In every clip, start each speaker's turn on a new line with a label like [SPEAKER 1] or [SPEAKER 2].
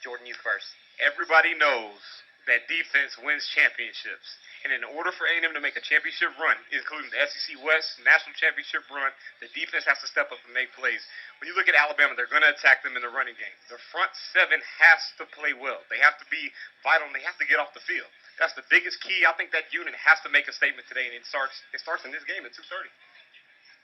[SPEAKER 1] Jordan, you first.
[SPEAKER 2] Everybody knows that defense wins championships. And in order for A&M to make a championship run, including the SEC West National Championship run, the defense has to step up and make plays. When you look at Alabama, they're going to attack them in the running game. The front seven has to play well. They have to be vital, and they have to get off the field. That's the biggest key. I think that unit has to make a statement today, and it starts in this game at 2:30.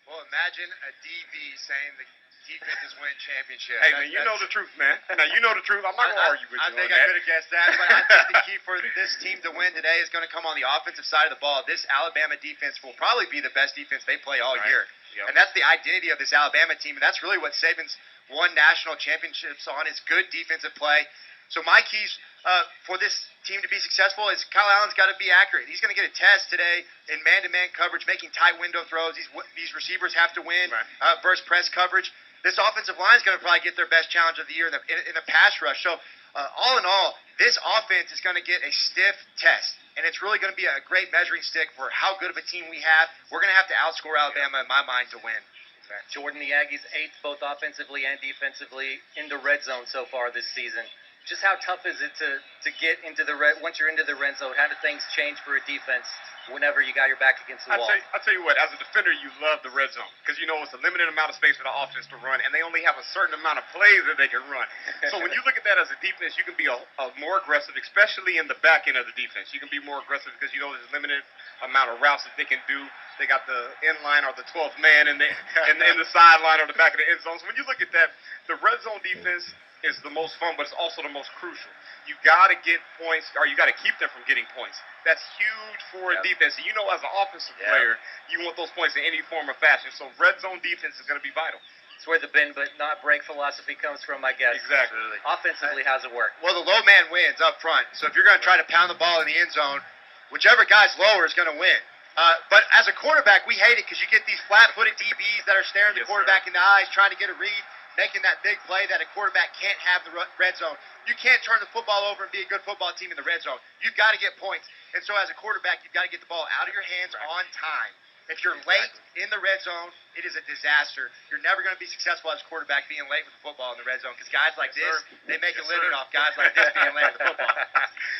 [SPEAKER 3] Well, imagine a DB saying the defenses win championships.
[SPEAKER 2] Hey, man, you know the truth, man. Now, you know the truth. I'm not going to argue with you on that.
[SPEAKER 3] I think I could have guessed that, but I think the key for this team to win today is going to come on the offensive side of the ball. This Alabama defense will probably be the best defense they play all year. Yep. And that's the identity of this Alabama team, and that's really what Saban's won national championships on is good defensive play. So my keys for this team to be successful is Kyle Allen's got to be accurate. He's going to get a test today in man-to-man coverage, making tight window throws. These receivers have to win versus press coverage. This offensive line is going to probably get their best challenge of the year in the pass rush. So all in all, this offense is going to get a stiff test, and it's really going to be a great measuring stick for how good of a team we have. We're going to have to outscore Alabama, in my mind, to win.
[SPEAKER 1] Jordan, the Aggies 8th both offensively and defensively in the red zone so far this season. Just how tough is it to get into the once you're into the red zone? How do things change for a defense whenever you got your back against the wall?
[SPEAKER 2] I'll tell you what, as a defender, you love the red zone because you know it's a limited amount of space for the offense to run, and they only have a certain amount of plays that they can run. So when you look at that as a defense, you can be a more aggressive, especially in the back end of the defense. You can be more aggressive because you know there's a limited amount of routes that they can do. They got the end line or the 12th man in the sideline or the back of the end zone. So when you look at that, the red zone defense is the most fun, but it's also the most crucial. You got to get points, or you got to keep them from getting points. That's huge for a defense. And you know, as an offensive player, you want those points in any form or fashion. So red zone defense is going to be vital.
[SPEAKER 1] It's where the bend but not break philosophy comes from, I guess.
[SPEAKER 2] Exactly.
[SPEAKER 1] Offensively, how's it work?
[SPEAKER 3] Well, the low man wins up front. So if you're going to try to pound the ball in the end zone, whichever guy's lower is going to win. But as a quarterback, we hate it because you get these flat-footed DBs that are staring the quarterback in the eyes, trying to get a read, making that big play that a quarterback can't have in the red zone. You can't turn the football over and be a good football team in the red zone. You've got to get points. And so as a quarterback, you've got to get the ball out of your hands on time. If you're late in the red zone, it is a disaster. You're never going to be successful as a quarterback being late with the football in the red zone because guys like this, they make a living off guys like this being late with the football.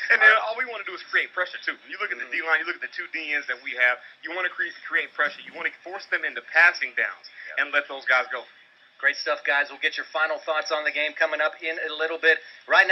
[SPEAKER 2] And then all we want to do is create pressure, too. When you look at the D-line, you look at the two DNs that we have, you want to create pressure. You want to force them into passing downs and let those guys go.
[SPEAKER 1] Great stuff, guys. We'll get your final thoughts on the game coming up in a little bit. Right now,